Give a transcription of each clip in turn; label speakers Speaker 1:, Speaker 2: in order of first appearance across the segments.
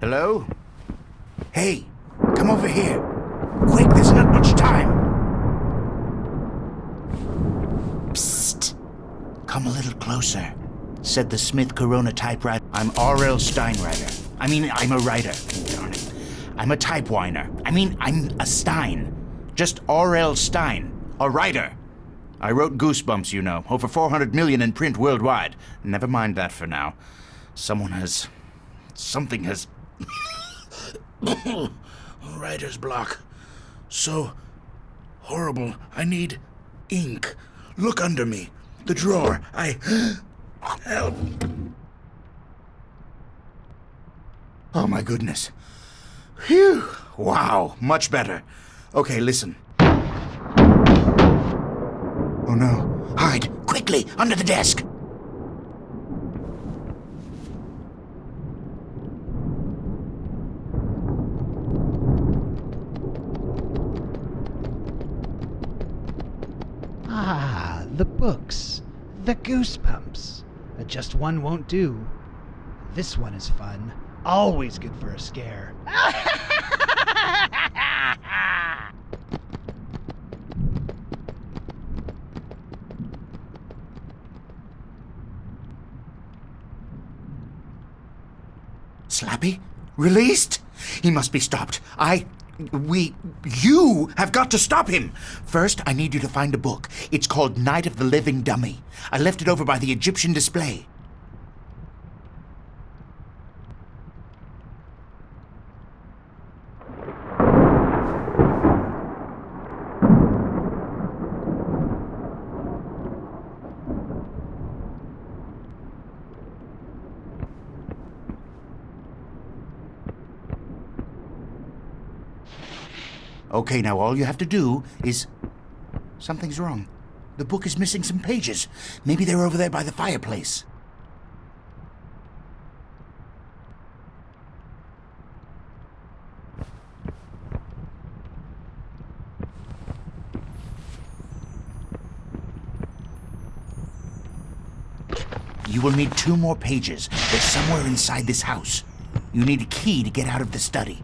Speaker 1: Hello? Hey, come over here. Quick, there's not much time. Psst. Come a little closer, said the Smith Corona typewriter. I'm R.L. Steinwriter. I'm a writer. Darn it. I'm a typewiner. I'm a Stein. Just R.L. Stein. A writer. I wrote Goosebumps, you know. Over 400 million in print worldwide. Never mind that for now. Something has... Writer's block. So horrible. I need ink. Look under me. The drawer. Help. Oh my goodness. Phew. Wow. Much better. Okay, listen. Oh no. Hide. Quickly. Under the desk.
Speaker 2: Ah, the books. The Goosebumps. Just one won't do. This one is fun. Always good for a scare.
Speaker 1: Slappy? Released? He must be stopped. You have got to stop him! First, I need you to find a book. It's called Night of the Living Dummy. I left it over by the Egyptian display. Okay, now all you have to do is... Something's wrong. The book is missing some pages. Maybe they're over there by the fireplace. You will need 2 more pages. They're somewhere inside this house. You need a key to get out of the study.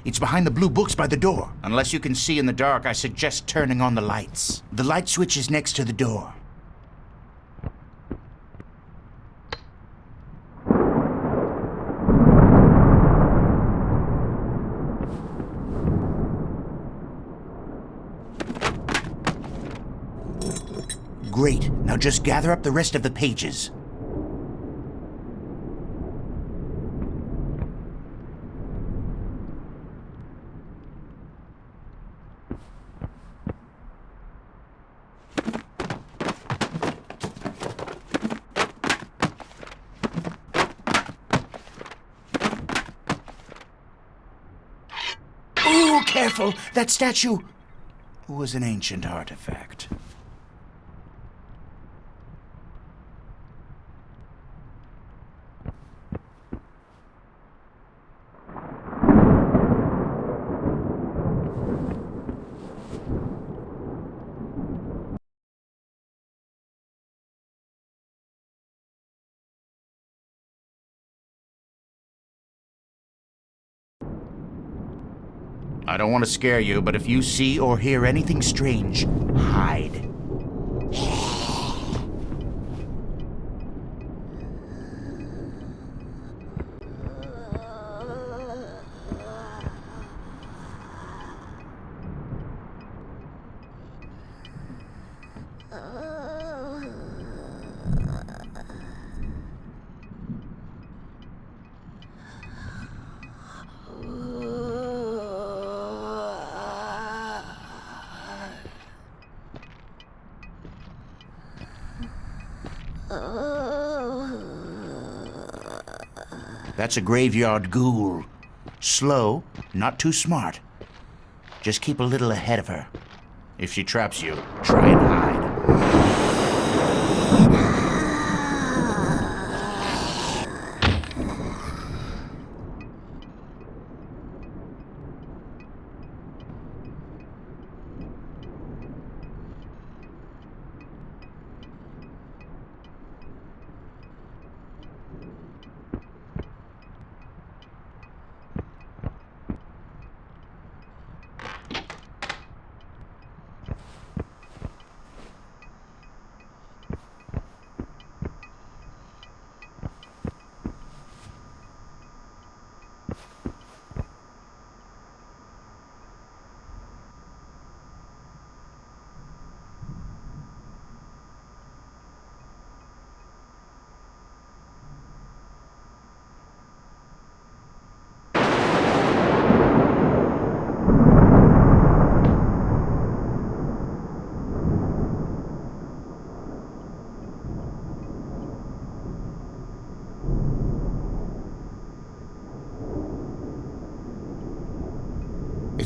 Speaker 1: It's behind the blue books by the door. Unless you can see in the dark, I suggest turning on the lights. The light switch is next to the door. Great. Now just gather up the rest of the pages. Oh, careful! That statue was an ancient artifact. I don't want to scare you, but if you see or hear anything strange, hide. That's a graveyard ghoul. Slow, not too smart. Just keep a little ahead of her. If she traps you, try and hide.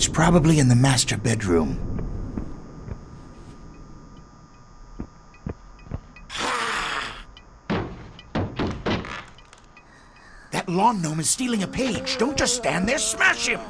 Speaker 1: It's probably in the master bedroom. That lawn gnome is stealing a page. Don't just stand there, smash him!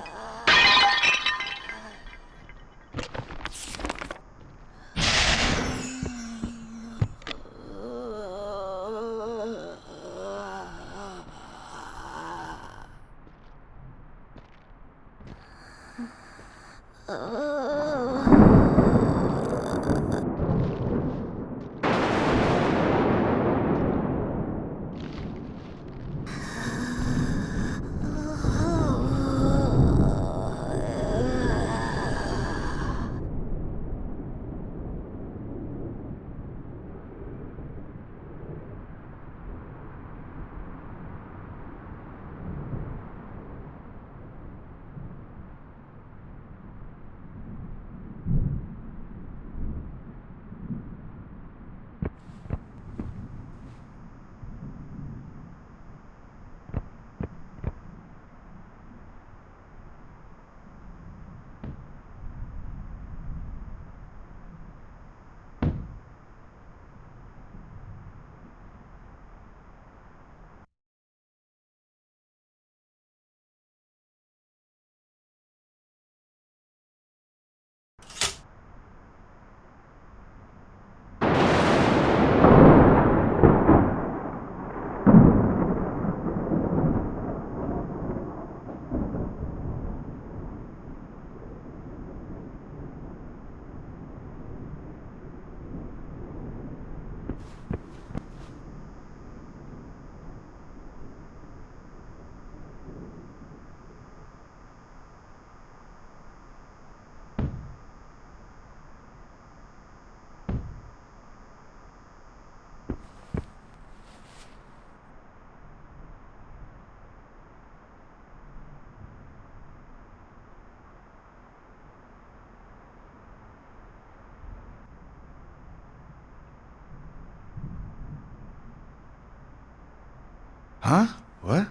Speaker 1: Huh? What?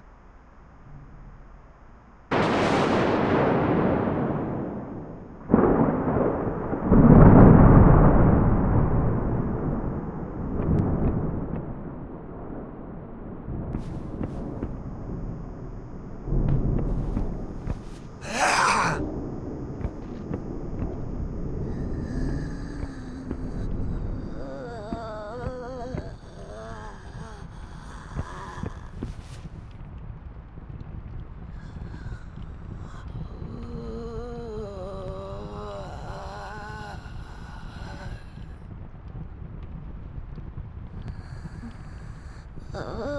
Speaker 3: Oh.